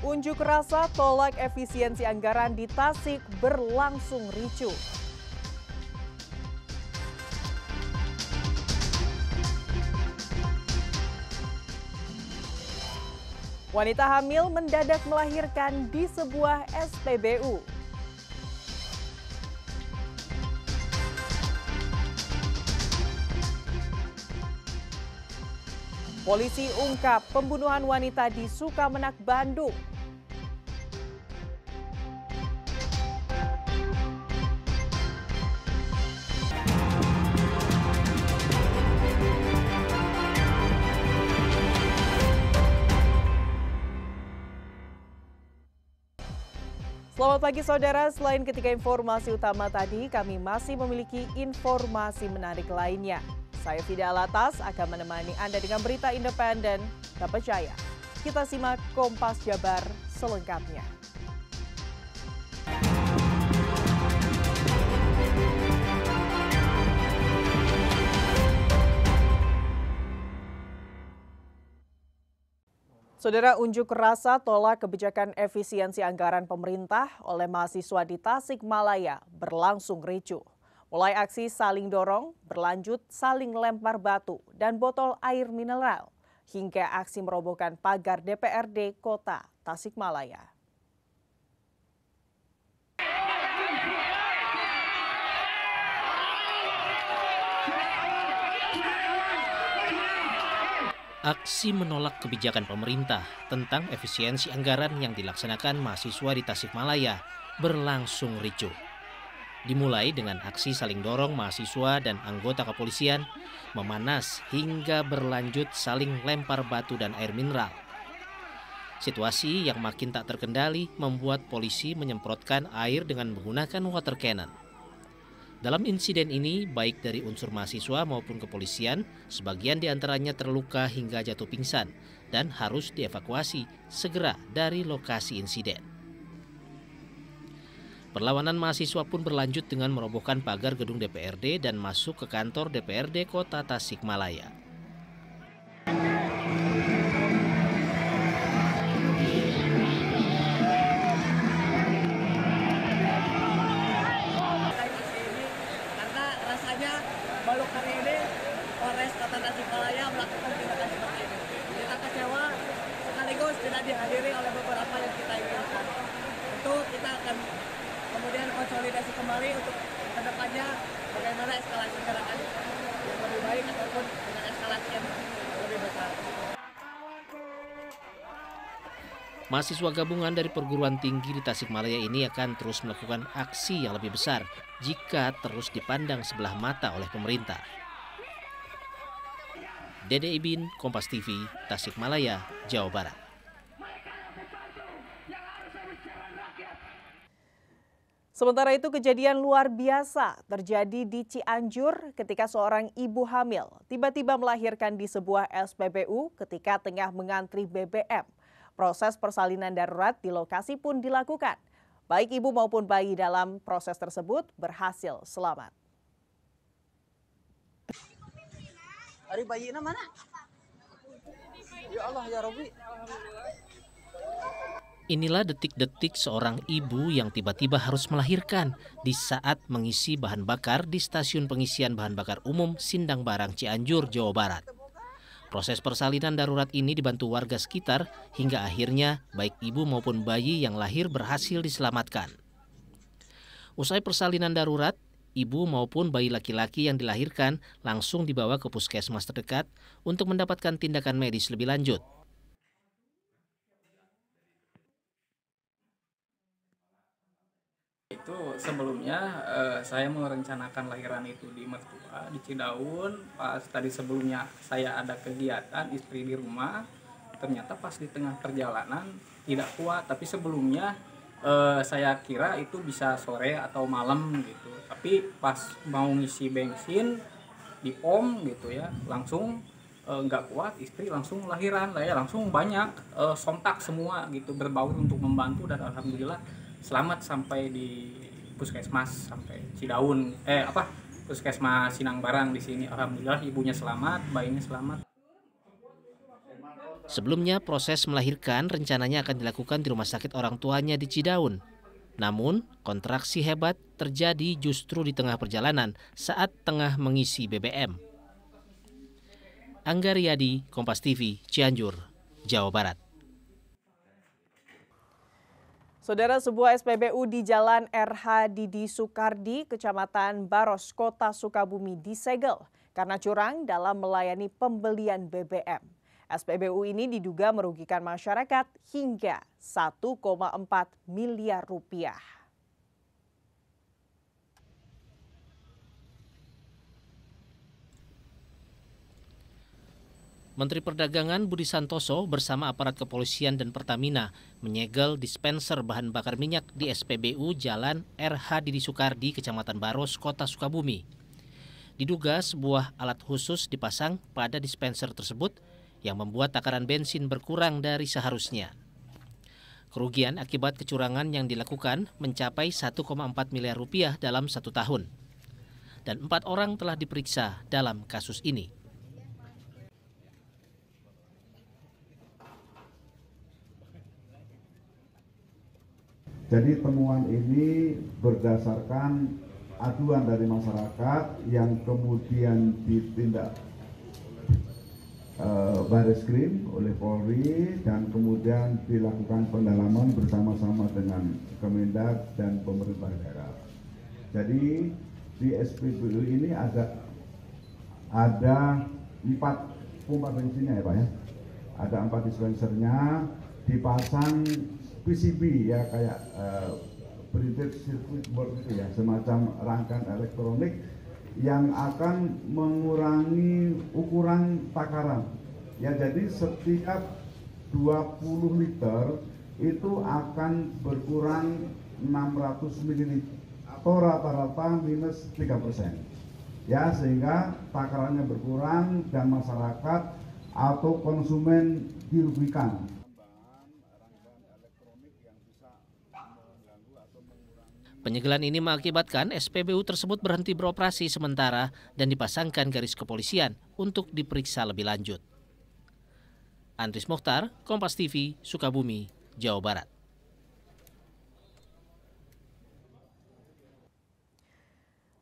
Unjuk rasa tolak efisiensi anggaran di Tasik berlangsung ricuh. Wanita hamil mendadak melahirkan di sebuah SPBU. Polisi ungkap pembunuhan wanita di Sukamenak, Bandung. Selamat pagi saudara, selain ketiga informasi utama tadi, kami masih memiliki informasi menarik lainnya. Saya Fida Alatas akan menemani Anda dengan berita independen, terpercaya. Kita simak Kompas Jabar selengkapnya. Saudara, unjuk rasa tolak kebijakan efisiensi anggaran pemerintah oleh mahasiswa di Tasikmalaya berlangsung ricuh. Mulai aksi saling dorong, berlanjut saling lempar batu dan botol air mineral, hingga aksi merobohkan pagar DPRD Kota Tasikmalaya. Aksi menolak kebijakan pemerintah tentang efisiensi anggaran yang dilaksanakan mahasiswa di Tasikmalaya berlangsung ricuh. Dimulai dengan aksi saling dorong mahasiswa dan anggota kepolisian, memanas hingga berlanjut saling lempar batu dan air mineral. Situasi yang makin tak terkendali membuat polisi menyemprotkan air dengan menggunakan water cannon. Dalam insiden ini, baik dari unsur mahasiswa maupun kepolisian, sebagian diantaranya terluka hingga jatuh pingsan dan harus dievakuasi segera dari lokasi insiden. Perlawanan mahasiswa pun berlanjut dengan merobohkan pagar gedung DPRD dan masuk ke kantor DPRD Kota Tasikmalaya. Karena rasanya baru kali ini Polres Kota Tasikmalaya melakukan tindakan seperti ini. Kita kecewa sekaligus tidak dihadiri oleh beberapa yang kita inginkan. Tentu kita akan kemudian konsolidasi kembali untuk kedepannya bagaimana eskalasi gerakan yang lebih baik ataupun dengan eskalasi yang lebih besar. Mahasiswa gabungan dari perguruan tinggi di Tasikmalaya ini akan terus melakukan aksi yang lebih besar jika terus dipandang sebelah mata oleh pemerintah. Dede Ibin, Kompas TV, Tasikmalaya, Jawa Barat. Sementara itu, kejadian luar biasa terjadi di Cianjur ketika seorang ibu hamil tiba-tiba melahirkan di sebuah SPBU ketika tengah mengantri BBM. Proses persalinan darurat di lokasi pun dilakukan. Baik ibu maupun bayi dalam proses tersebut berhasil selamat. Ari bayinya mana? Ya Allah ya Rabbi. Inilah detik-detik seorang ibu yang tiba-tiba harus melahirkan di saat mengisi bahan bakar di stasiun pengisian bahan bakar umum Sindang Barang, Cianjur, Jawa Barat. Proses persalinan darurat ini dibantu warga sekitar hingga akhirnya baik ibu maupun bayi yang lahir berhasil diselamatkan. Usai persalinan darurat, ibu maupun bayi laki-laki yang dilahirkan langsung dibawa ke puskesmas terdekat untuk mendapatkan tindakan medis lebih lanjut. Itu sebelumnya saya merencanakan lahiran itu di mertua di Cidaun. Pas tadi sebelumnya saya ada kegiatan istri di rumah, ternyata pas di tengah perjalanan tidak kuat. Tapi sebelumnya saya kira itu bisa sore atau malam gitu. Tapi pas mau ngisi bensin di pom gitu ya, langsung nggak kuat, istri langsung lahiran. Lah ya langsung banyak sontak semua gitu berbaur untuk membantu dan alhamdulillah selamat sampai di puskesmas sampai Cidaun puskesmas Sinang Barang di sini. Alhamdulillah ibunya selamat, bayinya selamat. Sebelumnya, proses melahirkan rencananya akan dilakukan di rumah sakit orang tuanya di Cidaun. Namun, kontraksi hebat terjadi justru di tengah perjalanan saat tengah mengisi BBM. Angga Riyadi, Kompas TV, Cianjur, Jawa Barat. Saudara, sebuah SPBU di Jalan RH Didi Sukardi, Kecamatan Baros, Kota Sukabumi disegel karena curang dalam melayani pembelian BBM. SPBU ini diduga merugikan masyarakat hingga 1,4 miliar rupiah. Menteri Perdagangan Budi Santoso bersama aparat kepolisian dan Pertamina menyegel dispenser bahan bakar minyak di SPBU Jalan RH Didi Sukardi, Kecamatan Baros, Kota Sukabumi. Diduga sebuah alat khusus dipasang pada dispenser tersebut yang membuat takaran bensin berkurang dari seharusnya. Kerugian akibat kecurangan yang dilakukan mencapai 1,4 miliar rupiah dalam 1 tahun. Dan 4 orang telah diperiksa dalam kasus ini. Jadi temuan ini berdasarkan aduan dari masyarakat yang kemudian ditindak Bareskrim oleh Polri dan kemudian dilakukan pendalaman bersama-sama dengan Kemendak dan pemerintah daerah. Jadi di SPBU ini ada 4 pompa bensinnya ya Pak ya. Ada 4 dispensernya, dipasang PCB ya kayak printed circuit board itu ya, semacam rangkaian elektronik yang akan mengurangi ukuran takaran. Ya, jadi setiap 20 liter itu akan berkurang 600 ml atau rata-rata minus 3%. Ya, sehingga takarannya berkurang dan masyarakat atau konsumen dirugikan. Penyegelan ini mengakibatkan SPBU tersebut berhenti beroperasi sementara dan dipasangkan garis kepolisian untuk diperiksa lebih lanjut. Andris Mokhtar, Kompas TV, Sukabumi, Jawa Barat.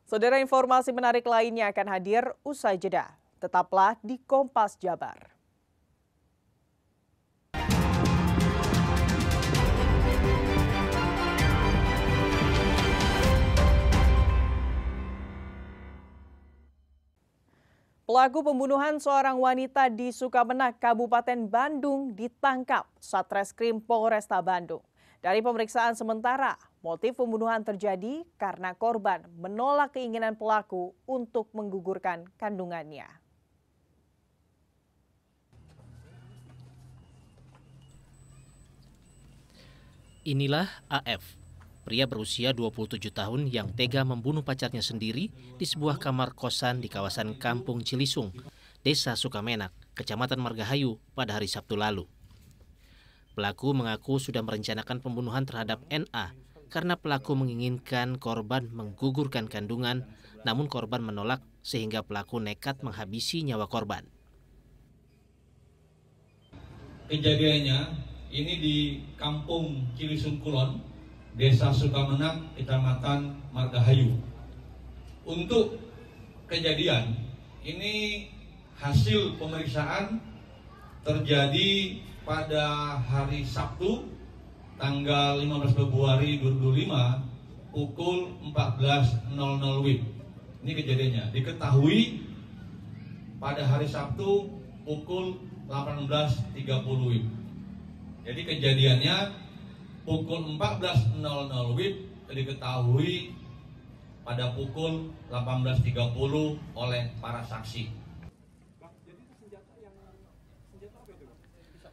Saudara, informasi menarik lainnya akan hadir usai jeda. Tetaplah di Kompas Jabar. Pelaku pembunuhan seorang wanita di Sukamenak, Kabupaten Bandung ditangkap Satreskrim Polresta Bandung. Dari pemeriksaan sementara, motif pembunuhan terjadi karena korban menolak keinginan pelaku untuk menggugurkan kandungannya. Inilah AF. Pria berusia 27 tahun yang tega membunuh pacarnya sendiri di sebuah kamar kosan di kawasan Kampung Cilisung, Desa Sukamenak, Kecamatan Margahayu pada hari Sabtu lalu. Pelaku mengaku sudah merencanakan pembunuhan terhadap NA karena pelaku menginginkan korban menggugurkan kandungan, namun korban menolak sehingga pelaku nekat menghabisi nyawa korban. Kejadiannya ini di Kampung Cilisung Kulon, Desa Sukamenak, Kecamatan Margahayu. Untuk kejadian ini hasil pemeriksaan terjadi pada hari Sabtu tanggal 15 Februari 2025 pukul 14.00 WIB. Ini kejadiannya. Diketahui pada hari Sabtu pukul 18.30 WIB. Jadi kejadiannya pukul 14.00 WIB, diketahui pada pukul 18.30 oleh para saksi.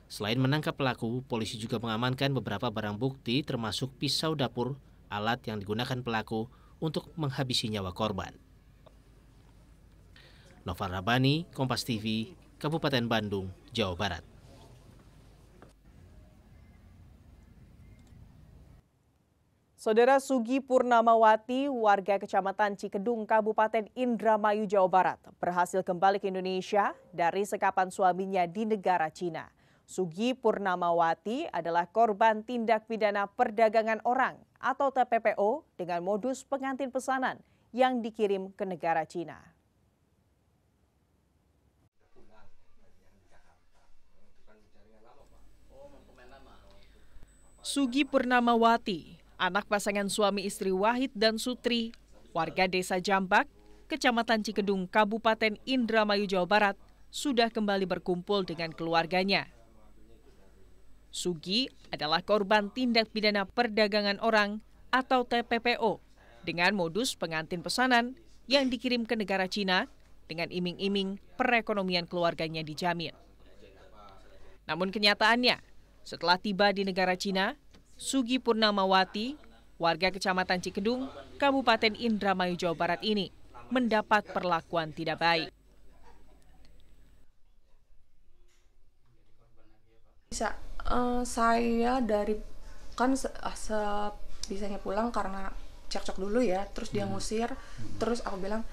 Selain menangkap pelaku, polisi juga mengamankan beberapa barang bukti termasuk pisau dapur, alat yang digunakan pelaku untuk menghabisi nyawa korban. Novar Rabani, Kompas TV, Kabupaten Bandung, Jawa Barat. Saudara Sugi Purnamawati, warga Kecamatan Cikedung, Kabupaten Indramayu, Jawa Barat, berhasil kembali ke Indonesia dari sekapan suaminya di negara Cina. Sugi Purnamawati adalah korban tindak pidana perdagangan orang atau TPPO dengan modus pengantin pesanan yang dikirim ke negara Cina. Sugi Purnamawati, anak pasangan suami istri Wahid dan Sutri, warga desa Jambak, Kecamatan Cikedung, Kabupaten Indramayu, Jawa Barat, sudah kembali berkumpul dengan keluarganya. Sugi adalah korban tindak pidana perdagangan orang atau TPPO dengan modus pengantin pesanan yang dikirim ke negara Cina dengan iming-iming perekonomian keluarganya dijamin. Namun kenyataannya, setelah tiba di negara Cina, Sugi Purnamawati, warga Kecamatan Cikedung, Kabupaten Indramayu, Jawa Barat ini mendapat perlakuan tidak baik. Saya dari kan bisanya pulang karena cekcok dulu ya, terus dia ngusir, terus aku bilang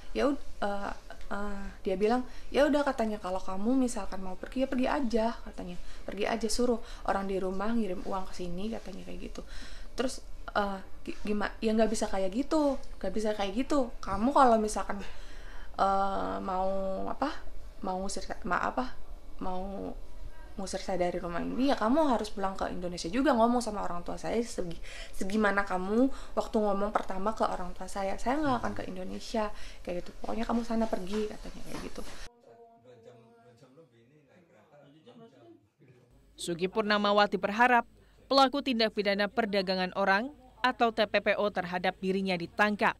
dia bilang ya udah, katanya kalau kamu misalkan mau pergi ya pergi aja, katanya pergi aja, suruh orang di rumah ngirim uang ke sini, katanya kayak gitu. Terus gimana ya, nggak bisa kayak gitu, kamu kalau misalkan mau ngusir saya dari rumah ini, ya kamu harus pulang ke Indonesia juga, ngomong sama orang tua saya segimana kamu waktu ngomong pertama ke orang tua saya nggak akan ke Indonesia, kayak gitu, pokoknya kamu sana pergi, katanya kayak gitu. Sugi Purnamawati berharap pelaku tindak pidana perdagangan orang atau TPPO terhadap dirinya ditangkap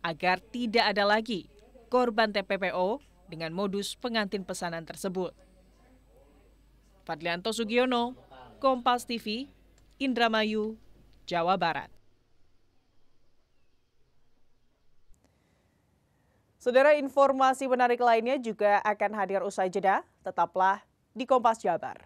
agar tidak ada lagi korban TPPO dengan modus pengantin pesanan tersebut. Fadlianto Sugiono, Kompas TV, Indramayu, Jawa Barat. Saudara, informasi menarik lainnya juga akan hadir usai jeda. Tetaplah di Kompas Jabar.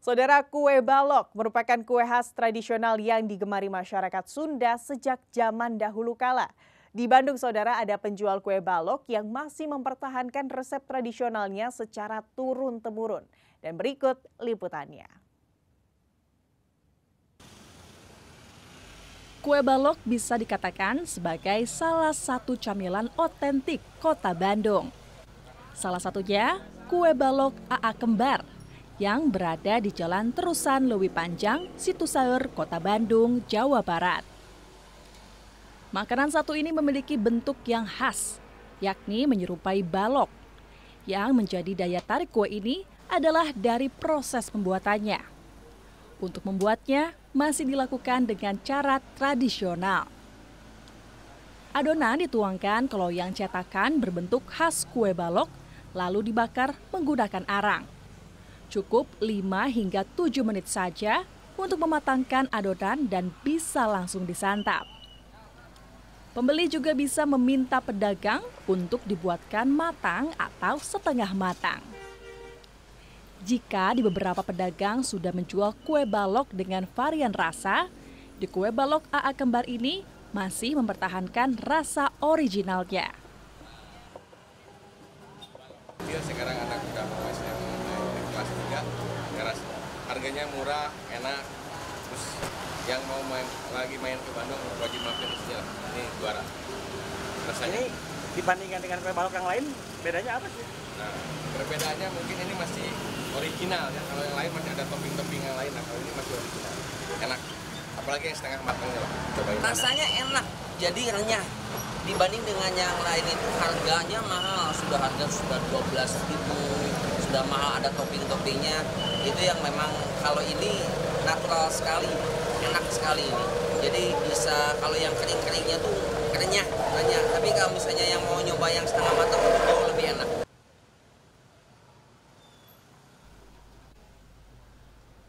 Saudara, kue balok merupakan kue khas tradisional yang digemari masyarakat Sunda sejak zaman dahulu kala. Di Bandung, saudara, ada penjual kue balok yang masih mempertahankan resep tradisionalnya secara turun-temurun. Dan berikut liputannya. Kue balok bisa dikatakan sebagai salah satu camilan otentik Kota Bandung. Salah satunya kue balok AA Kembar yang berada di Jalan Terusan Lewi Panjang, Situsaur, Kota Bandung, Jawa Barat. Makanan satu ini memiliki bentuk yang khas, yakni menyerupai balok. Yang menjadi daya tarik kue ini adalah dari proses pembuatannya. Untuk membuatnya masih dilakukan dengan cara tradisional. Adonan dituangkan ke loyang cetakan berbentuk khas kue balok, lalu dibakar menggunakan arang. Cukup 5 hingga 7 menit saja untuk mematangkan adonan dan bisa langsung disantap. Pembeli juga bisa meminta pedagang untuk dibuatkan matang atau setengah matang. Jika di beberapa pedagang sudah menjual kue balok dengan varian rasa, di kue balok AA Kembar ini masih mempertahankan rasa originalnya. Dia sekarang anak udah mau kelas 3, harganya murah, enak. Terus yang mau main ke Bandung wajib mampir sini. Ini juara. Rasanya ini dibandingkan dengan kue balok yang lain, bedanya apa sih? Nah, perbedaannya mungkin ini masih original ya. Kalau yang lain masih ada topping-topping yang lain, nah kalau ini masih original. Enak. Apalagi yang setengah matangnya lah. Cobain. Rasanya enak, jadi renyah. Dibanding dengan yang lain itu harganya mahal, harga sudah 12.000, sudah mahal, ada topping-toppingnya. Itu yang memang kalau ini natural sekali, enak sekali ini. Jadi bisa, kalau yang kering-keringnya tuh renyah. Tapi kalau misalnya yang mau nyoba yang setengah matang itu jauh lebih enak.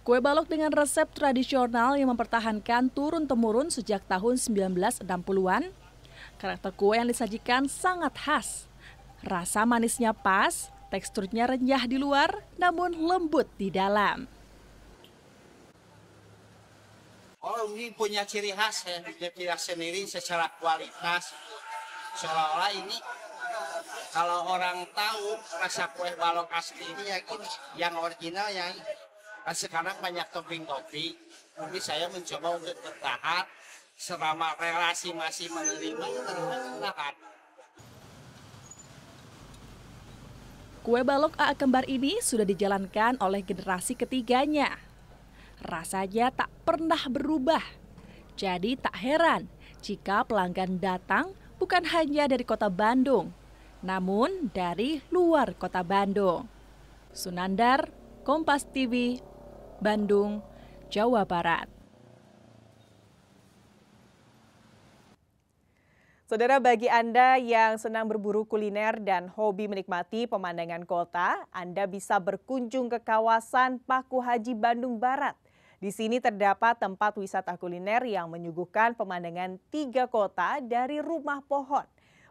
Kue balok dengan resep tradisional yang mempertahankan turun-temurun sejak tahun 1960-an Karakter kue yang disajikan sangat khas. Rasa manisnya pas, teksturnya renyah di luar, namun lembut di dalam. Oh, ini punya ciri khas ya, ciri khas sendiri secara kualitas. Seolah-olah ini kalau orang tahu rasa kue balok asli ini yang original yang sekarang banyak topping-topping. Tapi saya mencoba untuk bertahan selama relasi masih menerima silakan. Kue balok AA kembar ini sudah dijalankan oleh generasi ketiganya. Rasanya tak pernah berubah. Jadi tak heran jika pelanggan datang bukan hanya dari kota Bandung, namun dari luar kota Bandung. Sunandar, Kompas TV, Bandung, Jawa Barat. Saudara, bagi Anda yang senang berburu kuliner dan hobi menikmati pemandangan kota, Anda bisa berkunjung ke kawasan Paku Haji Bandung Barat. Di sini terdapat tempat wisata kuliner yang menyuguhkan pemandangan 3 kota dari rumah pohon.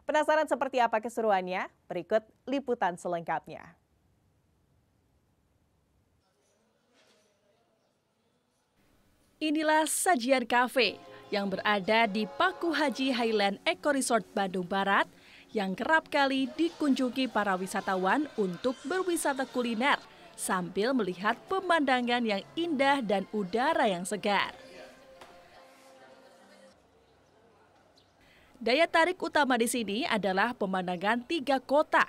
Penasaran seperti apa keseruannya? Berikut liputan selengkapnya. Inilah sajian kafe yang berada di Paku Haji Highland Eco Resort Bandung Barat yang kerap kali dikunjungi para wisatawan untuk berwisata kuliner sambil melihat pemandangan yang indah dan udara yang segar. Daya tarik utama di sini adalah pemandangan 3 kota.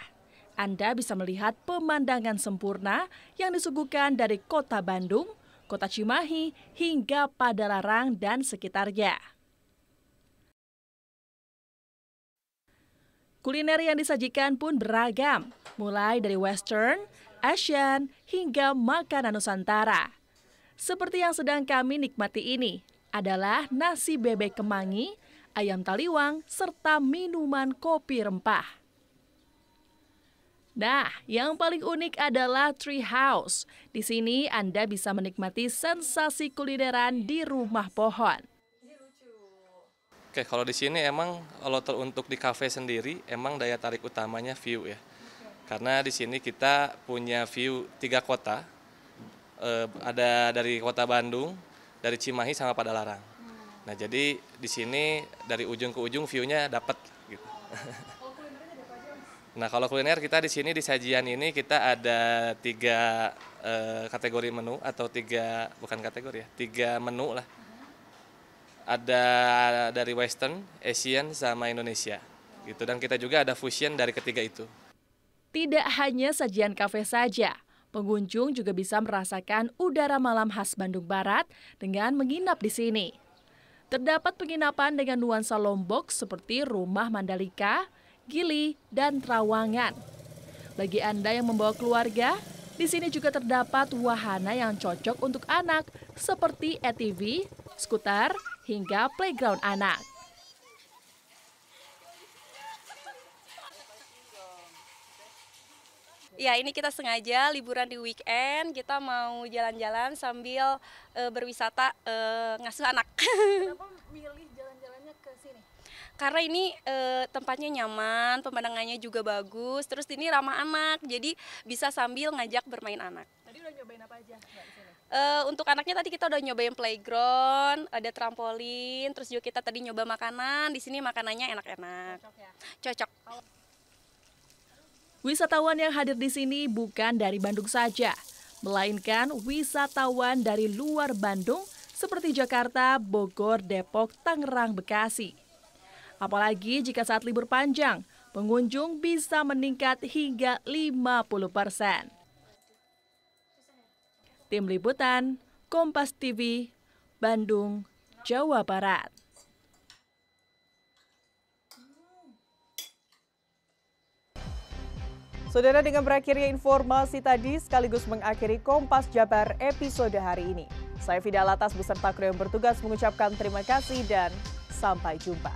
Anda bisa melihat pemandangan sempurna yang disuguhkan dari kota Bandung, kota Cimahi, hingga Padalarang dan sekitarnya. Kuliner yang disajikan pun beragam, mulai dari Western, Asian, hingga makanan Nusantara. Seperti yang sedang kami nikmati ini adalah nasi bebek kemangi, ayam taliwang, serta minuman kopi rempah. Nah, yang paling unik adalah Tree House. Di sini Anda bisa menikmati sensasi kulineran di rumah pohon. Oke, kalau di sini emang kalau untuk di kafe sendiri emang daya tarik utamanya view ya. Karena di sini kita punya view 3 kota, ada dari kota Bandung, dari Cimahi sama Padalarang. Nah jadi di sini dari ujung ke ujung view-nya dapat. Gitu. Nah kalau kuliner kita di sini di sajian ini kita ada 3 kategori menu atau 3 menu lah. Ada dari Western, Asian sama Indonesia. Gitu dan kita juga ada fusion dari ketiga itu. Tidak hanya sajian kafe saja, pengunjung juga bisa merasakan udara malam khas Bandung Barat dengan menginap di sini. Terdapat penginapan dengan nuansa Lombok seperti Rumah Mandalika, Gili, dan Trawangan. Bagi Anda yang membawa keluarga, di sini juga terdapat wahana yang cocok untuk anak seperti ATV, skuter, hingga playground anak. Ya, ini kita sengaja liburan di weekend, kita mau jalan-jalan sambil berwisata ngasuh anak. Kenapa milih jalan-jalannya ke sini? Karena ini tempatnya nyaman, pemandangannya juga bagus, terus ini ramah anak, jadi bisa sambil ngajak bermain anak. Tadi udah nyobain apa aja Mbak, di sini? Untuk anaknya tadi kita udah nyobain playground, ada trampolin, terus juga kita tadi nyoba makanan, di sini makanannya enak-enak. Cocok ya? Cocok. Wisatawan yang hadir di sini bukan dari Bandung saja, melainkan wisatawan dari luar Bandung seperti Jakarta, Bogor, Depok, Tangerang, Bekasi. Apalagi jika saat libur panjang, pengunjung bisa meningkat hingga 50%. Tim Liputan, Kompas TV, Bandung, Jawa Barat. Saudara, dengan berakhirnya informasi tadi sekaligus mengakhiri Kompas Jabar episode hari ini. Saya Fida Latas beserta kru yang bertugas mengucapkan terima kasih dan sampai jumpa.